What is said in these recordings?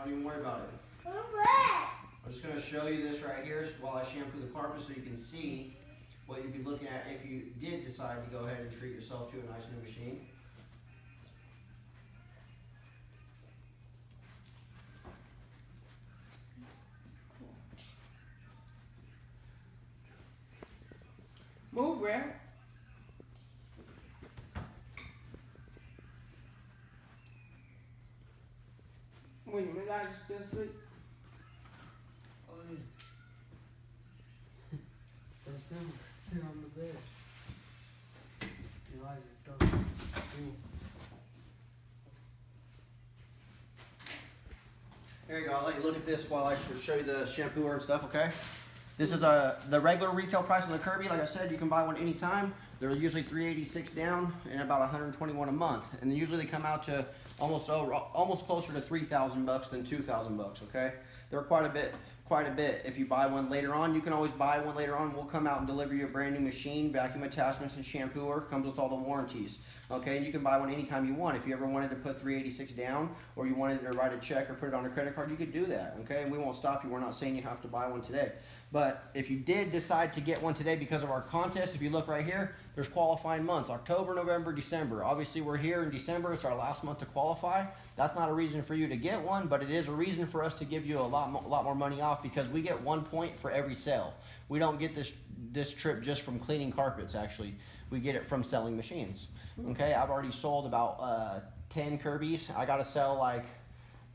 Don't even worry about it. I'm just going to show you this right here while I shampoo the carpet so you can see what you'd be looking at if you did decide to go ahead and treat yourself to a nice new machine. Move, Brad. When you realize you're still asleep. Oh, yeah. That's him. Sit on the bed. Elijah's talking. There you go. I'll let you look at this while I show you the shampooer and stuff, okay? This is the regular retail price on the Kirby. Like I said, you can buy one anytime. They're usually $386 down and about $121 a month. And then usually they come out to almost closer to $3,000 than $2,000, okay? They're quite a bit. If you buy one later on, you can always buy one later on. We'll come out and deliver you a brand new machine, vacuum attachments, and shampooer. Comes with all the warranties, okay? And you can buy one anytime you want. If you ever wanted to put $386 down, or you wanted to write a check or put it on a credit card, you could do that, okay? And we won't stop you. We're not saying you have to buy one today. But if you did decide to get one today because of our contest, if you look right here, there's qualifying months: October, November, December. Obviously, we're here in December. It's our last month to qualify. That's not a reason for you to get one, but it is a reason for us to give you a lot more money off, because we get 1 point for every sale. We don't get this trip just from cleaning carpets, actually. We get it from selling machines. Okay, I've already sold about 10 Kirbys. I got to sell like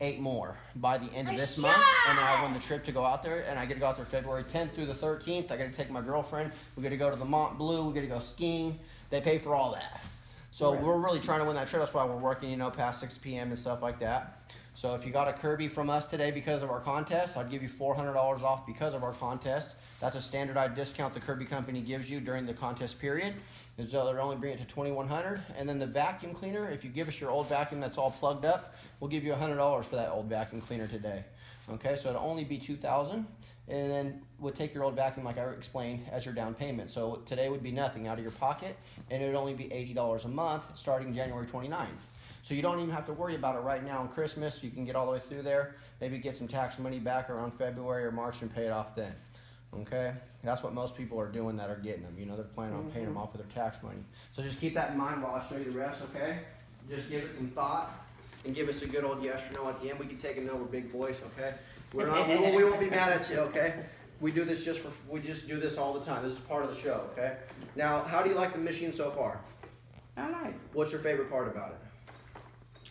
8 more by the end of this month, and then I won the trip to go out there, and I get to go out there February 10th through the 13th. I got to take my girlfriend. We get to go to the Mont Bleu. We get to go skiing. They pay for all that. So we're really trying to win that trip. That's why we're working, past 6 p.m. and stuff like that. So if you got a Kirby from us today because of our contest, I'd give you $400 off because of our contest. That's a standardized discount the Kirby company gives you during the contest period. So they're only bringing it to $2,100. And then the vacuum cleaner, if you give us your old vacuum that's all plugged up, we'll give you $100 for that old vacuum cleaner today. Okay, so it'll only be $2,000. And then we'll take your old vacuum, like I explained, as your down payment. So today would be nothing out of your pocket, and it would only be $80 a month starting January 29th. So you don't even have to worry about it right now on Christmas. You can get all the way through there, maybe get some tax money back around February or March and pay it off then. Okay? That's what most people are doing that are getting them. They're planning on paying them off with their tax money. So just keep that in mind while I show you the rest, okay? Just give it some thought and give us a good old yes or no at the end. We can take a no, we're big boys, okay? We won't be mad at you, okay? We do this we just do this all the time. This is part of the show, okay? Now, how do you like the machine so far? I like it. What's your favorite part about it?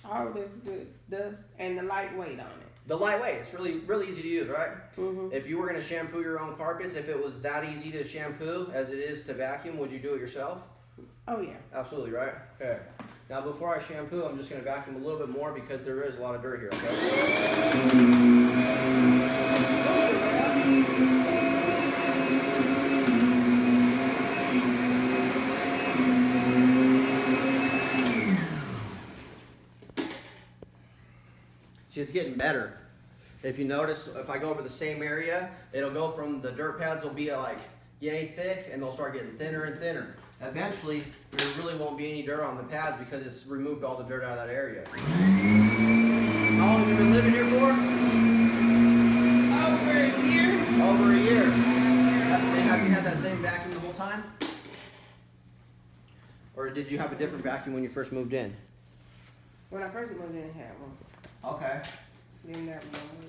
All this good dust and the lightweight on it. The lightweight. It's really easy to use, right? Mm-hmm. If you were going to shampoo your own carpets, if it was that easy to shampoo as it is to vacuum, would you do it yourself? Oh, yeah. Absolutely, right? Okay. Now, before I shampoo, I'm just going to vacuum a little bit more because there is a lot of dirt here, okay? See, it's getting better. If you notice, if I go over the same area, it'll go from the dirt pads will be like yay thick, and they'll start getting thinner and thinner. Eventually, there really won't be any dirt on the pads because it's removed all the dirt out of that area. How long have you been living here for? Over a year. Over a year. Have you had that same vacuum the whole time? Or did you have a different vacuum when you first moved in? When I first moved in, I had one. Okay. Then that one.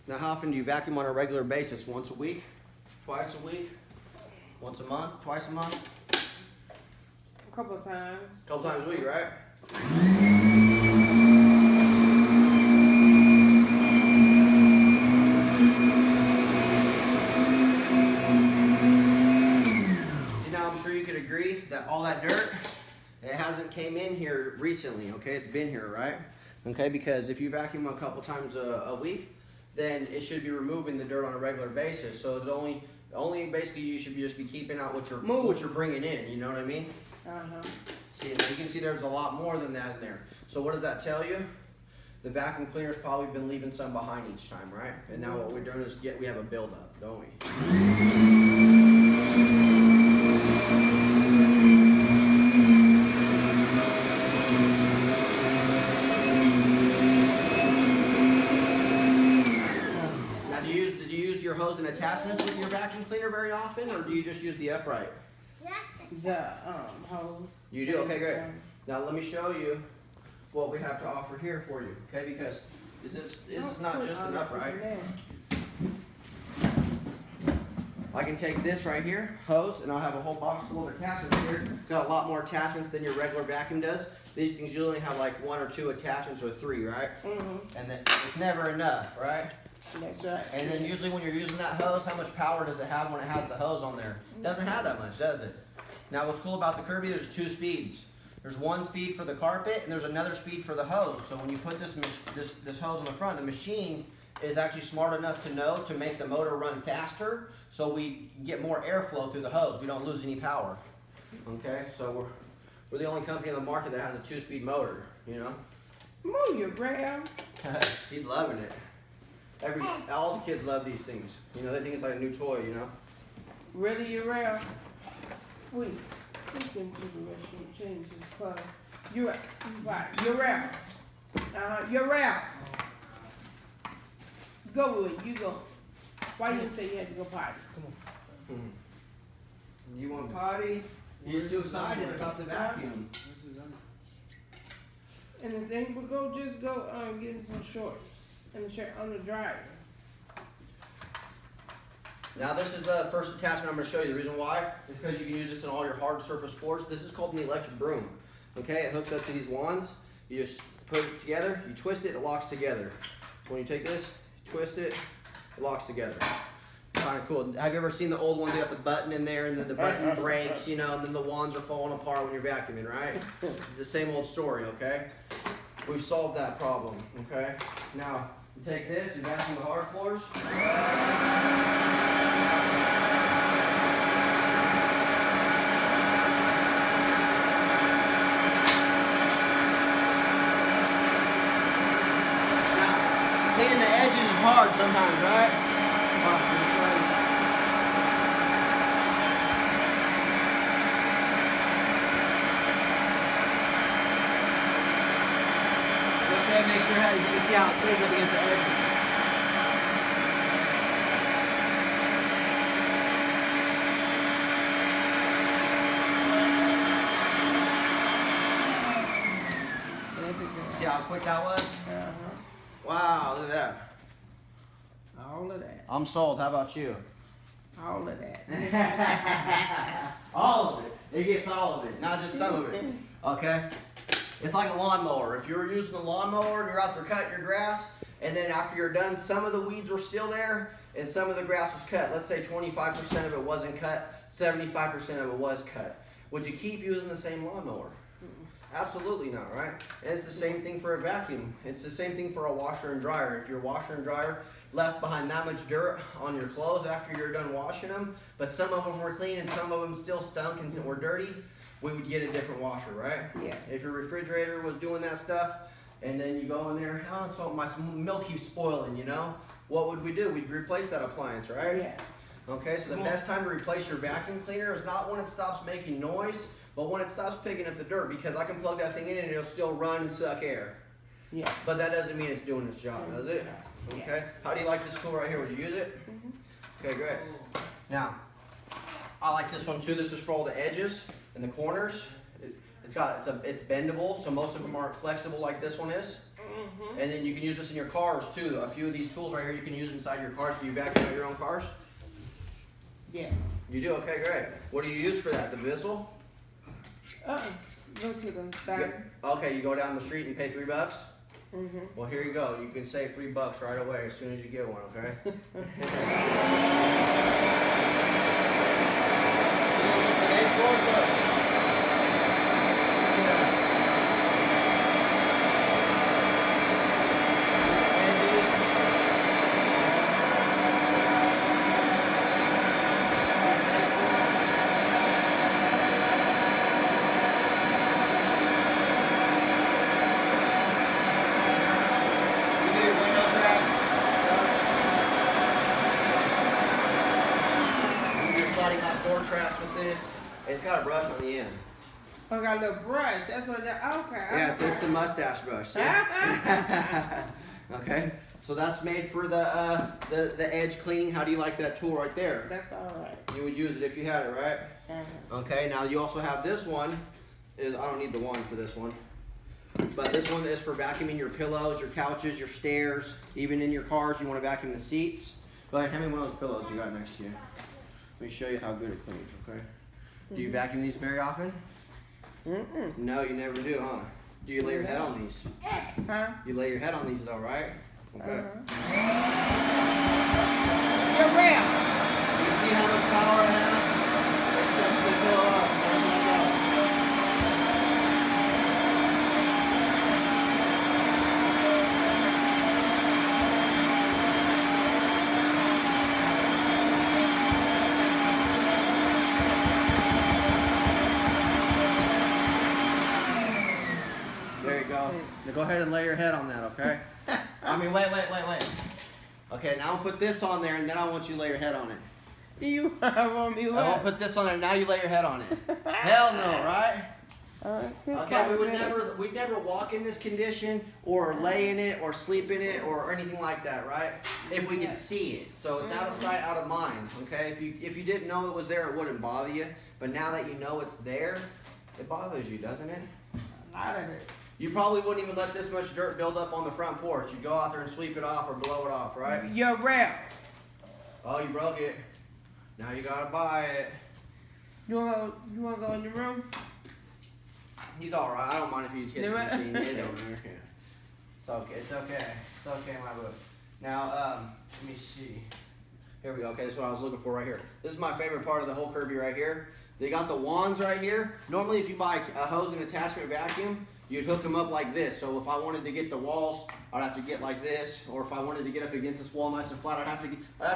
Now, how often do you vacuum on a regular basis? Once a week? Twice a week? Once a month? Twice a month? A couple of times. A couple times a week, right? See, now I'm sure you could agree that all that dirt, it hasn't came in here recently, okay? It's been here, right? Okay, because if you vacuum a couple times a week, then it should be removing the dirt on a regular basis. So it's only basically you should just be keeping out what you're bringing in. You know what I mean? See, and you can see there's a lot more than that in there. So what does that tell you? the vacuum cleaner's probably been leaving some behind each time, right? And now what we're doing is we have a buildup, don't we? Now, do you use your hose and attachments with your vacuum cleaner very often, or do you just use the upright? The hose. You do? Okay, great. Now let me show you what we have to offer here for you, okay? Because this is not just an upright. I can take this right here, hose, and I'll have a whole box full of attachments here. It's got a lot more attachments than your regular vacuum does. These things usually have like 1 or 2 attachments or 3, right? Mm-hmm. And then it's never enough, right? That's right. And then usually when you're using that hose, how much power does it have when it has the hose on there? It doesn't have that much, does it? Now what's cool about the Kirby, there's 2 speeds. There's one speed for the carpet and there's another speed for the hose. So when you put this hose on the front, the machine is actually smart enough to know to make the motor run faster so we get more airflow through the hose. We don't lose any power. Okay, so we're the only company in the market that has a 2-speed motor, you know? Move your grab. He's loving it. All the kids love these things. You know, they think it's like a new toy, you know? Ready your rail. Wait. Take him to the restroom, change his clothes. You're out. Right. You're out. You're out. Go with it. You go. Why you didn't say you had to go potty? Come on. You want potty? You're too excited about the vacuum. This is under. And the thing would go, just go get him some shorts and a shirt on the dryer. Now this is the first attachment I'm going to show you. The reason why is because you can use this in all your hard surface floors. This is called an electric broom. Okay, it hooks up to these wands. You just put it together, you twist it, it locks together. So when you take this, you twist it, it locks together. Kind of cool. Have you ever seen the old ones? They got the button in there, and then the button breaks, you know, and then the wands are falling apart when you're vacuuming, right? It's the same old story, okay? We've solved that problem, okay? Now, you take this, you vacuum the hard floors. Cleaning the edges is hard sometimes, right? Just make sure you can see how it cleans up against the edges. See how quick that was? Wow, look at that. All of that. I'm sold. How about you? All of that. All of it. It gets all of it, not just some of it. Okay? It's like a lawnmower. If you're using a lawnmower and you're out there cutting your grass, and then after you're done, some of the weeds were still there, and some of the grass was cut. Let's say 25% of it wasn't cut, 75% of it was cut. Would you keep using the same lawnmower? Absolutely not, right? And it's the same thing for a vacuum. It's the same thing for a washer and dryer. If your washer and dryer left behind that much dirt on your clothes after you're done washing them, but some of them were clean and some of them still stunk and were dirty, we would get a different washer, right? Yeah. If your refrigerator was doing that stuff, and then you go in there, oh, so my milk keeps spoiling, you know? What would we do? We'd replace that appliance, right? Yeah. Okay, so the best time to replace your vacuum cleaner is not when it stops making noise, but when it stops picking up the dirt, because I can plug that thing in and it'll still run and suck air. Yeah. But that doesn't mean it's doing its job, does it? Okay. How do you like this tool right here? Would you use it? Okay, great. Now, I like this one too. This is for all the edges and the corners. It's bendable, so most of them aren't flexible like this one is. And then you can use this in your cars too. A few of these tools right here you can use inside your cars. Do you vacuum out your own cars? Yeah. You do? Okay, great. What do you use for that? The Bissell? Go to the diner. Okay, you go down the street and pay $3? Well, here you go. You can save $3 right away as soon as you get one, okay? this. It's got a brush on the end. I got a little brush. That's what that. Okay. Yeah, it's the mustache brush. See? Okay. So that's made for the edge cleaning. How do you like that tool right there? That's all right. You would use it if you had it, right? Okay. Now you also have this one. I don't need the one for this one. But this one is for vacuuming your pillows, your couches, your stairs, even in your cars. You want to vacuum the seats. Go ahead, hand me one of those pillows you got next to you. Let me show you how good it cleans, okay? Do you vacuum these very often? No, you never do, huh? Do you lay your head on these? Huh? You lay your head on these though, right? Okay. You're real. You see how much power it has? Let's set the pillow up. There we go. There you go. Now go ahead and lay your head on that, okay? I mean, wait. Okay, now I'll put this on there, and then I want you to lay your head on it. You want me I won't what? put this on there. Now you lay your head on it. Hell no, right? Okay, we'd never walk in this condition, or lay in it, or sleep in it, or anything like that, right? If we could see it. So it's out of sight, out of mind. Okay, if you didn't know it was there, it wouldn't bother you. But now that you know it's there, it bothers you, doesn't it? A lot of it. You probably wouldn't even let this much dirt build up on the front porch. You'd go out there and sweep it off or blow it off, right? You're real. Oh, you broke it. Now you gotta buy it. You wanna go in your room? He's all right. I don't mind if you kiss the Do it? machine. It over there. Yeah. It's okay. It's okay. It's okay, my book. Now, let me see. Here we go. Okay, this is what I was looking for right here. This is my favorite part of the whole Kirby right here. They got the wands right here. Normally, if you buy a hose and attachment vacuum, you'd hook them up like this. So if I wanted to get the walls, I'd have to get like this. Or if I wanted to get up against this wall nice and flat, I'd have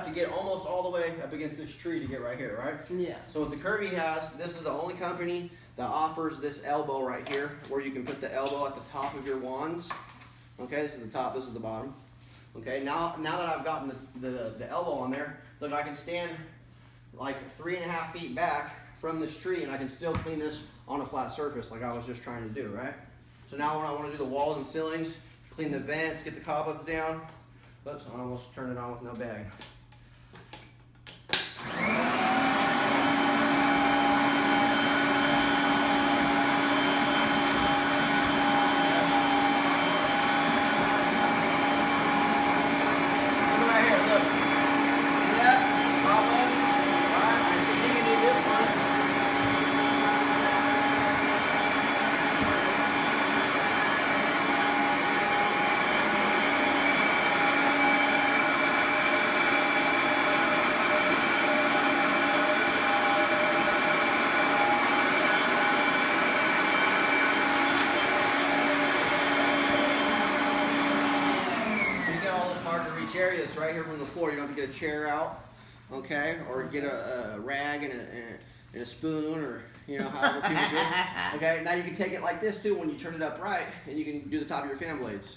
to get almost all the way up against this tree to get right here, right? Yeah. So what the Kirby has, this is the only company that offers this elbow right here, where you can put the elbow at the top of your wands. Okay, this is the top, this is the bottom. Okay, now that I've gotten the elbow on there, look, I can stand like 3.5 feet back from this tree, and I can still clean this on a flat surface like I was just trying to do, right? So now when I want to do the walls and ceilings, clean the vents, get the cobwebs down. Oops, I almost turned it on with no bag. Look right here, look. See that? Cobweb? All right, I think you need this one. Areas right here from the floor. You don't have to get a chair out, okay, or get a rag and a spoon, or however people do it. Okay, now you can take it like this too when you turn it up right, and you can do the top of your fan blades.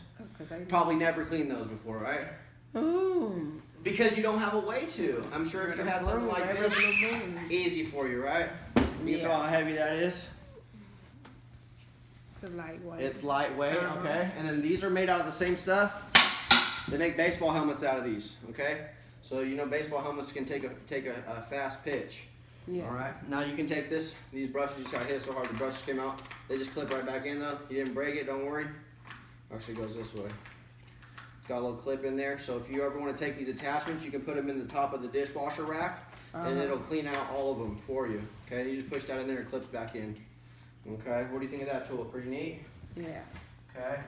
Probably never cleaned those before, right? Ooh. Because you don't have a way to. I'm sure if you had something like this, easy for you, right? You saw how heavy that is. It's lightweight. It's lightweight, okay, and then these are made out of the same stuff. They make baseball helmets out of these, okay? So baseball helmets can take a fast pitch. Yeah. All right. Now you can take these brushes. You see I hit it so hard the brushes came out. They just clip right back in though. You didn't break it, don't worry. Actually, it goes this way. It's got a little clip in there. So if you ever want to take these attachments, you can put them in the top of the dishwasher rack, and it'll clean out all of them for you. Okay. You just push that in there and it clips back in. Okay. What do you think of that tool? Pretty neat. Yeah. Okay.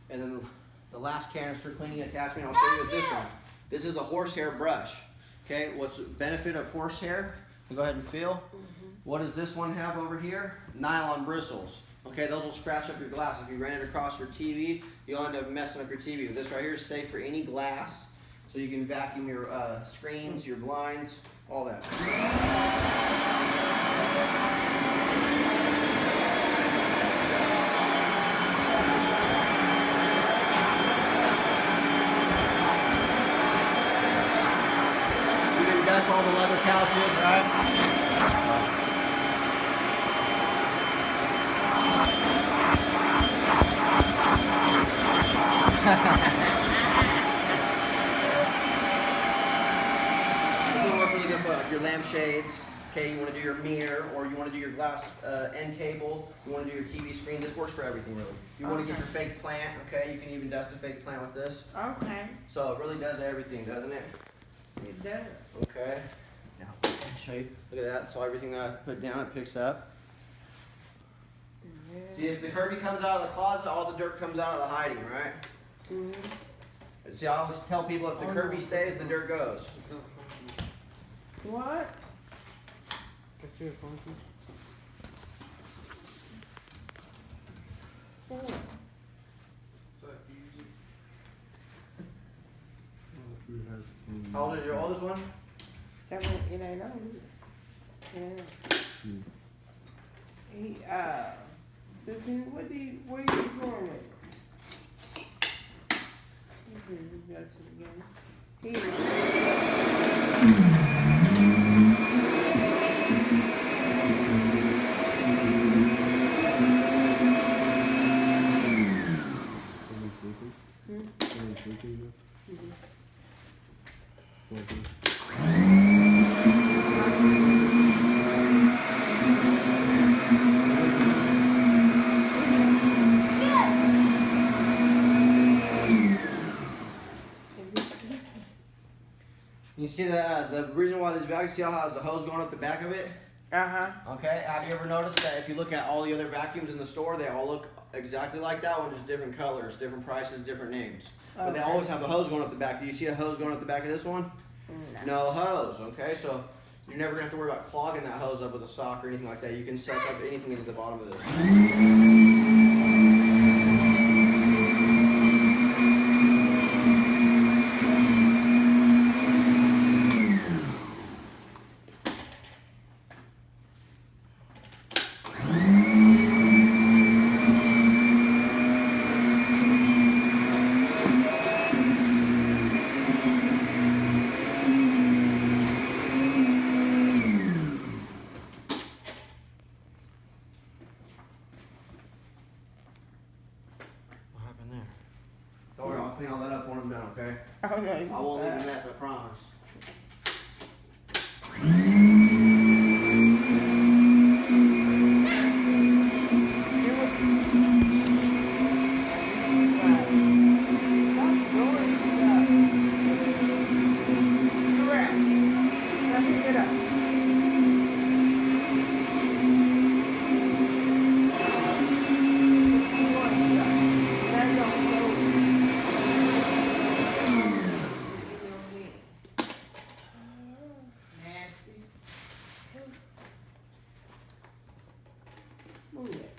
And then the last canister cleaning attachment I'll show you is this one. This is a horsehair brush. Okay, what's the benefit of horsehair? Go ahead and feel. What does this one have over here? Nylon bristles. Okay, those will scratch up your glass. If you ran it across your TV, you'll end up messing up your TV. This right here is safe for any glass, so you can vacuum your screens, your blinds, all that. Dust all the leather couches, right? This will work really good for your lampshades. Okay, you want to do your mirror, or you want to do your glass end table. You want to do your TV screen. This works for everything, really. You want to get your fake plant. Okay, you can even dust a fake plant with this. Okay. So it really does everything, doesn't it? It does. Okay. Now I'll show you. Look at that. So everything that I put down, it picks up. Yeah. See, if the Kirby comes out of the closet, all the dirt comes out of the hiding, right? Mm-hmm. See, I always tell people if the Kirby stays, the dirt goes. What? Can I see a funky? What? So you use it? How old is your oldest one? That one, it ain't on. Yeah. He, where you going with? You go to the game. Someone sleeping? Hmm? Someone sleeping You see the reason why this vacuum seal has the hose going up the back of it? Uh-huh. Okay, have you ever noticed that if you look at all the other vacuums in the store, they all look exactly like that one, just different colors, different prices, different names. But they Okay. always have the hose going up the back. Do you see a hose going up the back of this one? No hose, okay? So you're never gonna have to worry about clogging that hose up with a sock or anything like that. You can suck up anything into the bottom of this. What happened there? Don't worry, I'll clean all that up when I'm done, okay? Oh, no, you I won't leave a fine. mess, I promise.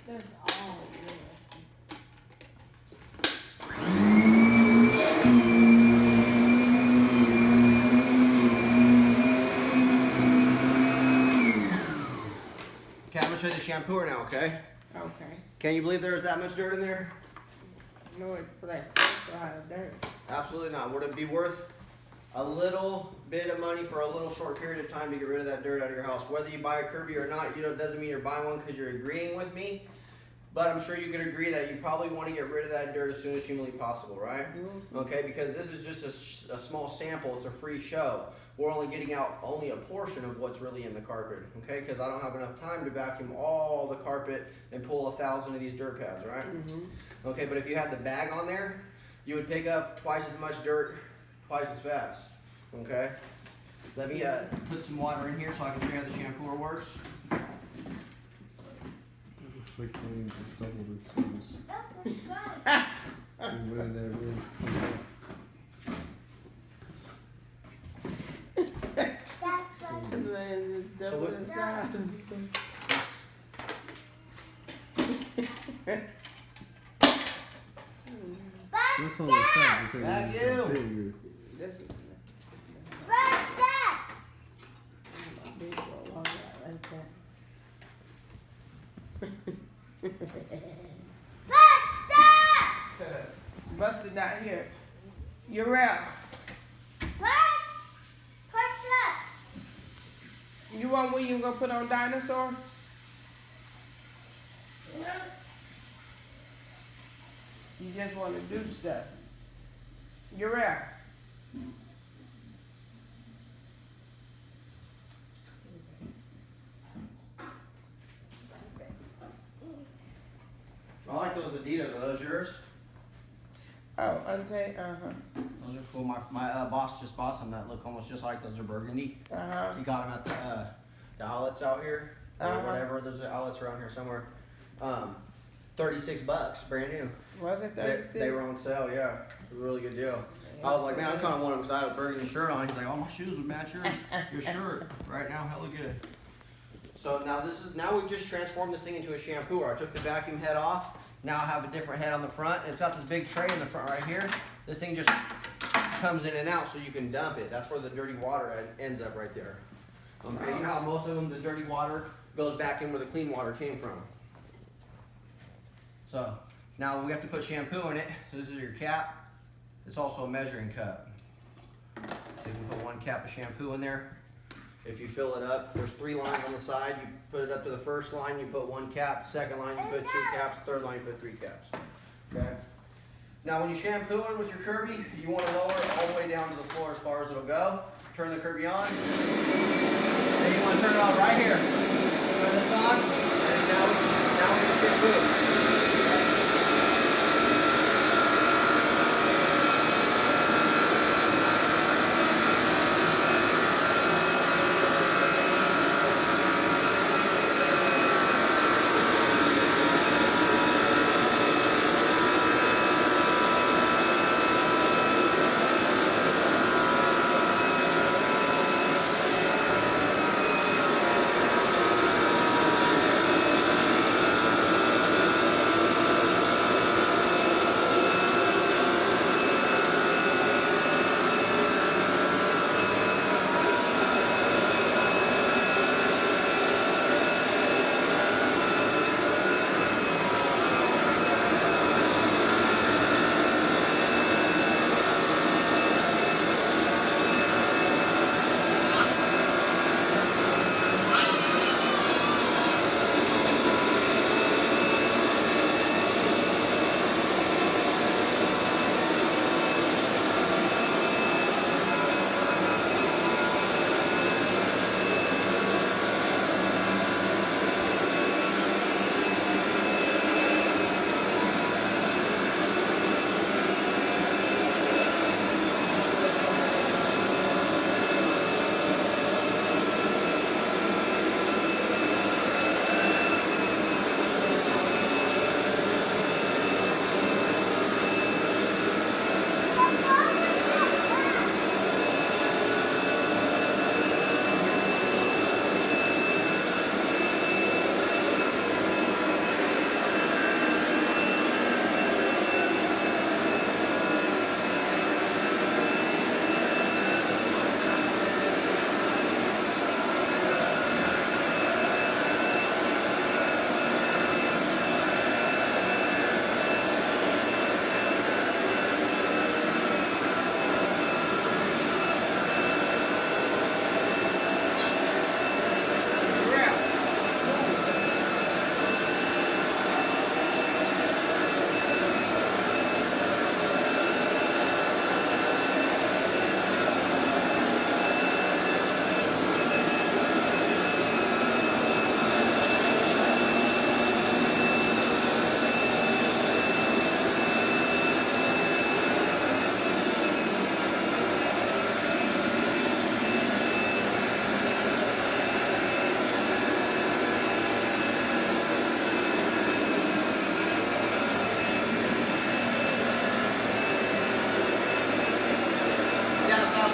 That's all nasty. Okay, I'm gonna show you the shampooer now, okay? Okay. Can you believe there's that much dirt in there? No, it's plastic, so I have dirt. Absolutely not. Would it be worth a little bit of money for a little short period of time to get rid of that dirt out of your house? Whether you buy a Kirby or not, you know, it doesn't mean you're buying one because you're agreeing with me. But I'm sure you could agree that you probably want to get rid of that dirt as soon as humanly possible, right? Okay, because this is just a small sample. It's a free show. We're only getting out only a portion of what's really in the carpet, okay? Because I don't have enough time to vacuum all the carpet and pull 1,000 of these dirt pads, right? Okay, but if you had the bag on there, you would pick up twice as much dirt, twice as fast, okay? Let me put some water in here so I can show you how the shampooer works. Looks like playing just double the size. And where that room Double what- the size. Look on the top. It's like Vacuum. bigger. That's big for a long ride like that. Busted not here. You're out. You want William go put on dinosaur? You just want to do stuff. You're out. I like those Adidas. Are those yours? Oh, Ante, Those are cool. My boss just bought some that look almost just like those. Are burgundy. uh-huh. He got them at the outlets out here, or Uh-huh. whatever. There's outlets around here somewhere. $36, brand new. Was it They 36? were on sale. Yeah, it was a really good deal. I was like, man, I kind of want them because I had a burgundy shirt on. He's like, oh, my shoes would match your shirt right now. Hella good. So now we've just transformed this thing into a shampooer. I took the vacuum head off. Now I have a different head on the front. It's got this big tray in the front right here. This thing just comes in and out so you can dump it. That's where the dirty water ends up right there. Okay, you know how most of them, the dirty water goes back in where the clean water came from. So now we have to put shampoo in it. So this is your cap. It's also a measuring cup. So you can put 1 cap of shampoo in there. If you fill it up, there's 3 lines on the side. You put it up to the first line, you put 1 cap. Second line, you put 2 caps. Third line, you put 3 caps. Okay. Now when you shampoo in with your Kirby, you want to lower it all the way down to the floor as far as it'll go. Turn the Kirby on. Then you want to turn it on right here. Turn this on, and now we can shampoo.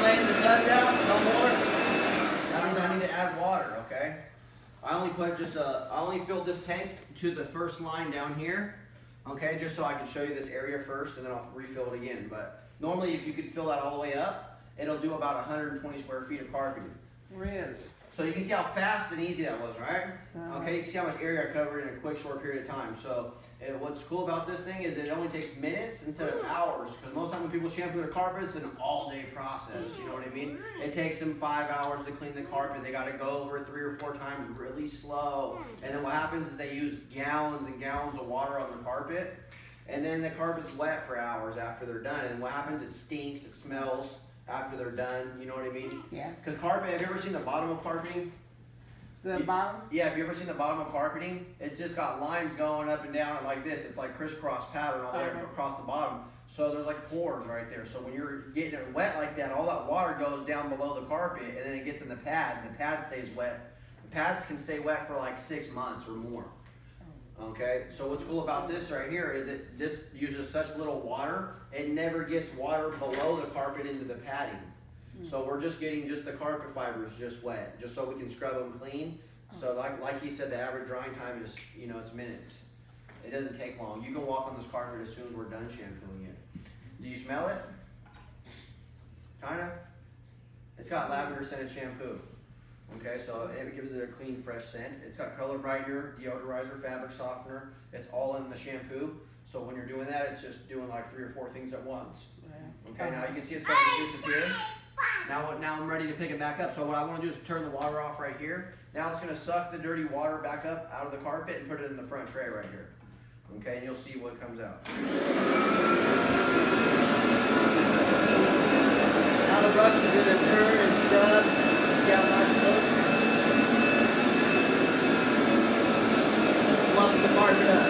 laying the suds out, no more. That means I need to add water, okay? I only filled this tank to the first line down here, okay, just so I can show you this area first and then I'll refill it again. But normally if you could fill that all the way up, it'll do about 120 square feet of carpeting. Really? So you can see how fast and easy that was, right? Okay, you can see how much area I covered in a quick, short period of time. So what's cool about this thing is it only takes minutes instead of hours. Because most of the time when people shampoo their carpets, it's an all-day process. You know what I mean? It takes them 5 hours to clean the carpet. They got to go over it 3 or 4 times really slow. And then what happens is they use gallons and gallons of water on the carpet. and then the carpet's wet for hours after they're done. And what happens? It stinks, it smells after they're done. You know what I mean? Yeah. Because carpet, have you ever seen the bottom of carpeting? The bottom? Yeah, have you ever seen the bottom of carpeting? It's just got lines going up and down like this. It's like crisscross pattern all the way across the bottom. So there's like pores right there. So when you're getting it wet like that, all that water goes down below the carpet and then it gets in the pad and the pad stays wet. The pads can stay wet for like 6 months or more. Okay, so what's cool about this right here is that this uses such little water, it never gets water below the carpet into the padding. So we're just getting just the carpet fibers just wet, just so we can scrub them clean. So like he said, the average drying time is, you know, it's minutes. It doesn't take long. You can walk on this carpet as soon as we're done shampooing it. Do you smell it? Kinda? It's got lavender scented shampoo. Okay, so it gives it a clean, fresh scent. It's got color brightener, deodorizer, fabric softener. It's all in the shampoo. So when you're doing that, it's just doing like 3 or 4 things at once. Okay, now you can see it's starting to disappear. Now I'm ready to pick it back up. So what I want to do is turn the water off right here. Now it's going to suck the dirty water back up out of the carpet and put it in the front tray right here. Okay, and you'll see what comes out. Now the brush is going to turn and scrub. See how nice it looks? Fluffs the carpet up.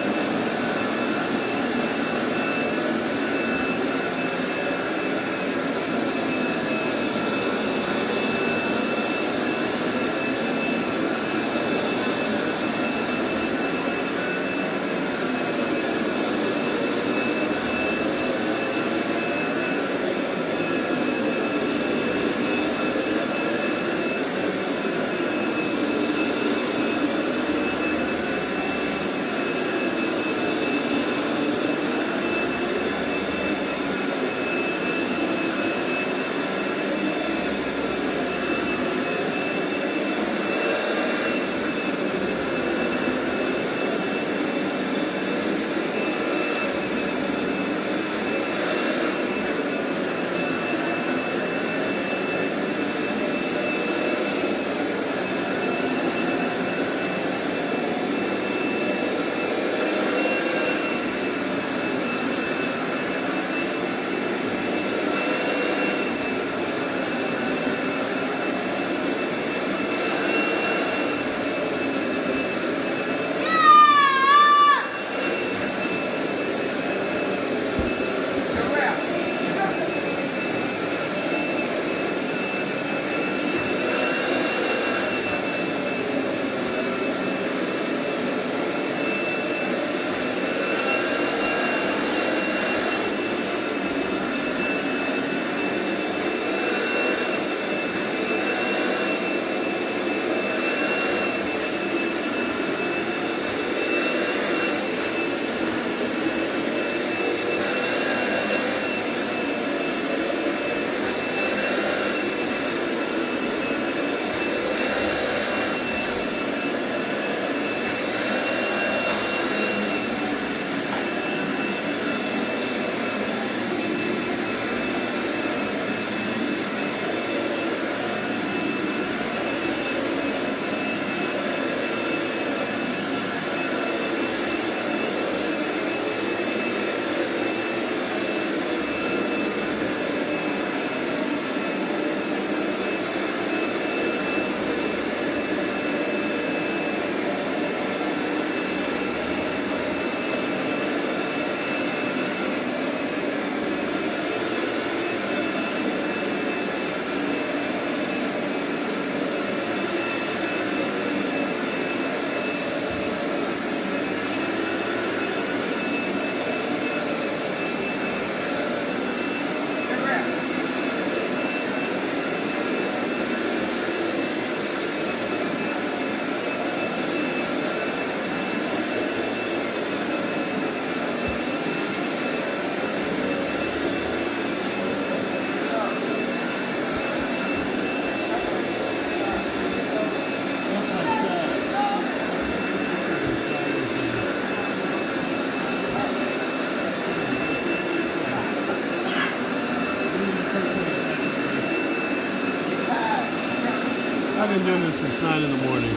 I've been doing this since 9 in the morning.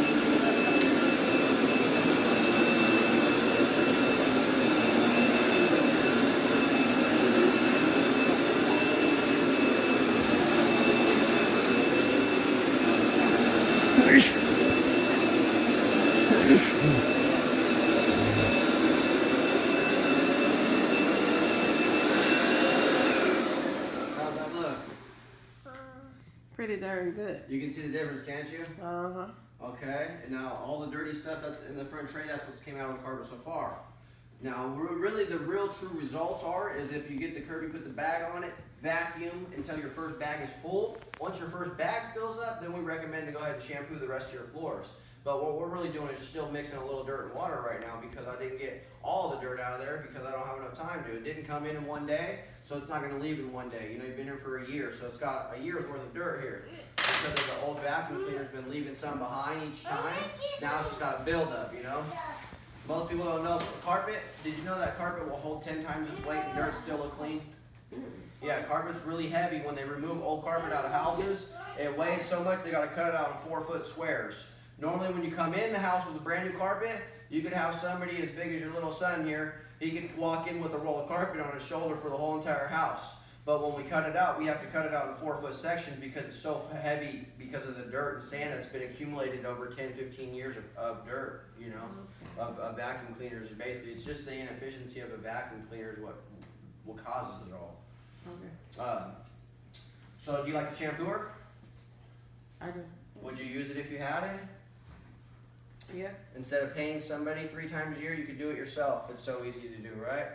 pretty darn good. You can see the difference, can't you? Uh-huh. Okay, and now all the dirty stuff that's in the front tray, that's what's came out of the carpet so far. Now, really, the real true results is if you get the Kirby, put the bag on it, vacuum until your first bag is full. Once your first bag fills up, then we recommend to go ahead and shampoo the rest of your floors. But what we're really doing is still mixing a little dirt and water right now because I didn't get all the dirt out of there because I don't have enough time to. It didn't come in one day, so it's not going to leave in one day. You know, you've been here for a year, so it's got a year's worth of dirt here. Because of the old vacuum cleaner's been leaving some behind each time. Now it's just got a buildup, you know. Most people don't know carpet. Did you know that carpet will hold 10 times its weight and dirt still look clean? Yeah, carpet's really heavy. When they remove old carpet out of houses, it weighs so much they got to cut it out in 4-foot squares. Normally when you come in the house with a brand new carpet, you could have somebody as big as your little son here. He could walk in with a roll of carpet on his shoulder for the whole entire house. But when we cut it out, we have to cut it out in 4-foot sections because it's so heavy because of the dirt and sand that's been accumulated over 10-15 years of dirt, you know, of vacuum cleaners. Basically, it's just the inefficiency of a vacuum cleaner is what causes it all. Okay. So do you like the shampooer? I do. Would you use it if you had it? Yeah. Instead of paying somebody 3 times a year, you could do it yourself. It's so easy to do, right?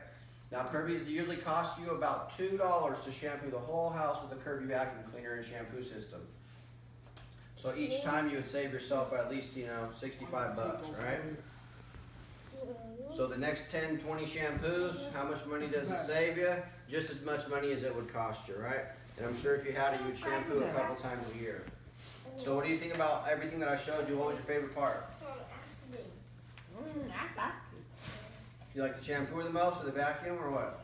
Now, Kirby's usually cost you about $2 to shampoo the whole house with a Kirby vacuum cleaner and shampoo system. So each time you would save yourself at least, you know, 65 bucks, right? So the next 10, 20 shampoos, how much money does it save you? Just as much money as it would cost you, right? And I'm sure if you had it, you would shampoo a couple times a year. So what do you think about everything that I showed you? What was your favorite part? I like it. You like the shampooer the most or the vacuum or what?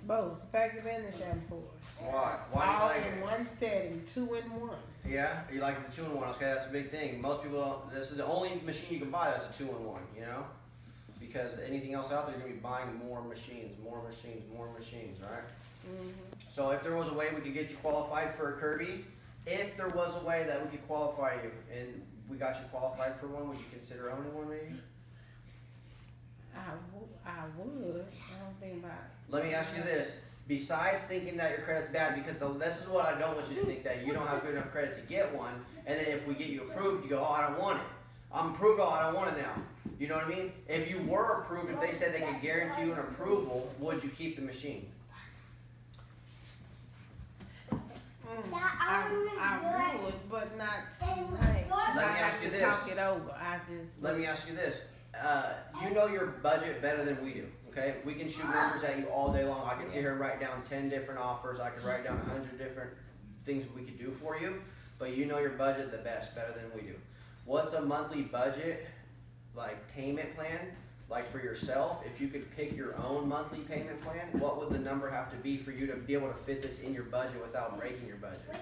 Both, vacuum and the shampoo. Why? Why do you All like in it? one setting, 2 in 1. Yeah? You like the 2-in-1? Okay, that's a big thing. Most people don't, this is the only machine you can buy that's a 2-in-1, you know? Because anything else out there, you're going to be buying more machines, right? Mm-hmm. So if there was a way we could get you qualified for a Kirby, if there was a way that we could qualify you and we got you qualified for one, would you consider owning one maybe? I would. I don't think about it. Let me ask you this. Besides thinking that your credit's bad, because this is what I don't want you to think, that you don't have good enough credit to get one, and then if we get you approved, you go, oh, I don't want it. I'm approved, oh, I don't want it now. You know what I mean? If you were approved, if they said they could guarantee you an approval, would you keep the machine? I would, but not tonight. Let me I ask have you to this. talk it over. Let me ask you this. You know your budget better than we do, okay? We can shoot numbers at you all day long. I can sit here and write down 10 different offers. I could write down 100 different things we could do for you, but you know your budget the best, better than we do. What's a monthly budget, like payment plan, like for yourself? If you could pick your own monthly payment plan, what would the number have to be for you to be able to fit this in your budget without breaking your budget?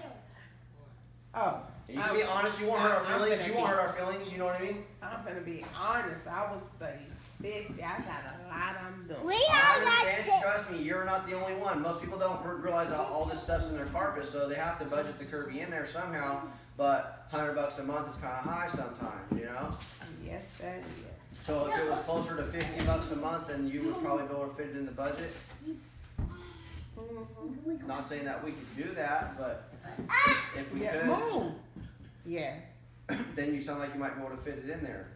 Oh. And you can be honest, you won't hurt our feelings, you won't hurt our feelings, you know what I mean? I'm gonna be honest. I would say 50. I got a lot I'm doing. I understand, trust me, you're not the only one. Most people don't realize all this stuff's in their carpet, so they have to budget the Kirby in there somehow, but $100 a month is kind of high sometimes, you know? Yes, that is. So if it was closer to $50 a month, then you would probably be able to fit it in the budget. Mm-hmm. Not saying that we could do that, but if we Yeah, could, move. Yes. then you sound like you might be able to fit it in there.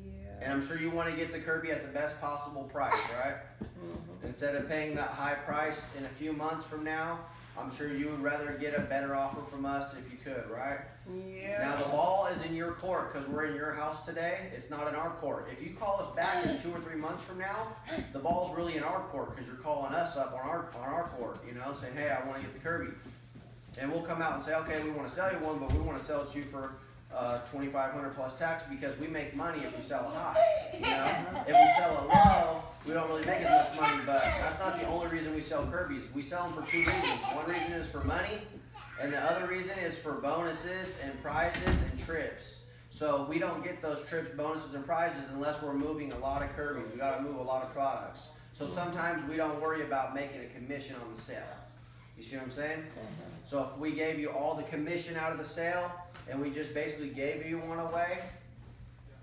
Yeah. And I'm sure you want to get the Kirby at the best possible price, right? Mm-hmm. Instead of paying that high price in a few months from now, I'm sure you would rather get a better offer from us if you could, right? Yeah. Now the ball is in your court because we're in your house today. It's not in our court. If you call us back in 2 or 3 months from now, the ball's really in our court because you're calling us up on our court, you know, saying, hey, I want to get the Kirby. And we'll come out and say, okay, we want to sell you one, but we want to sell it to you for $2,500 plus tax because we make money if we sell it high. You know, if we sell it low, we don't really make as much money. But that's not the only reason we sell Kirby's. We sell them for 2 reasons. One reason is for money, and the other reason is for bonuses and prizes and trips. So we don't get those trips, bonuses, and prizes unless we're moving a lot of Kirby's. We got to move a lot of products. So sometimes we don't worry about making a commission on the sale. You see what I'm saying? So if we gave you all the commission out of the sale, and we just basically gave you one away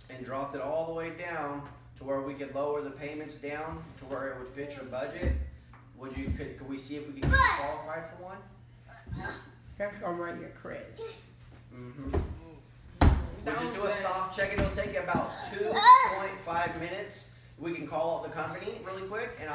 and dropped it all the way down to where we could lower the payments down to where it would fit your budget, could we see if we could get you qualified for one? That's gonna run your credit. We just do a soft check. It'll take you about 2.5 minutes. We can call up the company really quick, and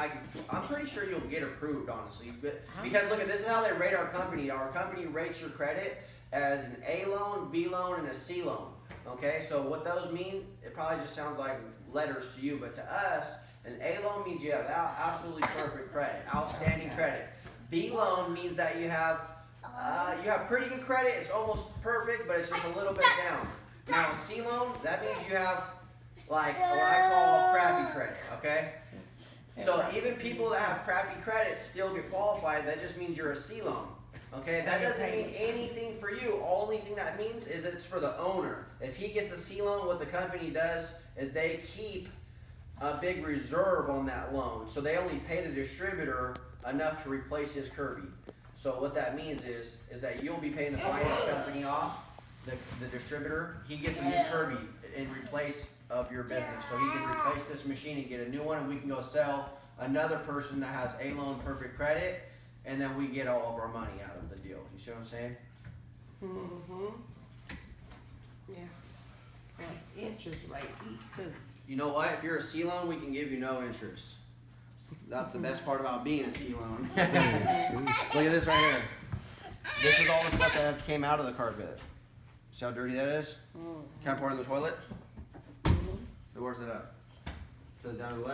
I'm pretty sure you'll get approved, honestly. But because look at this is how they rate our company. Our company rates your credit as an A loan, B loan, and a C loan. Okay, so what those mean? It probably just sounds like letters to you, but to us, an A loan means you have absolutely perfect credit, outstanding credit. B loan means that you have pretty good credit. It's almost perfect, but it's just a little bit down. Now a C loan, that means you have like what I call crappy credit, okay? So even people that have crappy credit still get qualified. That just means you're a C loan, okay? That doesn't mean anything for you. Only thing that means is it's for the owner. If he gets a C loan, what the company does is they keep a big reserve on that loan. So they only pay the distributor enough to replace his Kirby. So what that means is that you'll be paying the finance company off, the distributor. He gets a new Kirby in replace of your business. So he can replace this machine and get a new one, and we can go sell another person that has A loan perfect credit, and then we get all of our money out of the deal. You see what I'm saying? Yeah. And interest rate too. You know what? If you're a C loan, we can give you no interest. That's the best part about being a C loan. Look at this right here. This is all the stuff that came out of the carpet. See how dirty that is? Can I pour it in the toilet? Where's it at? Down to the left.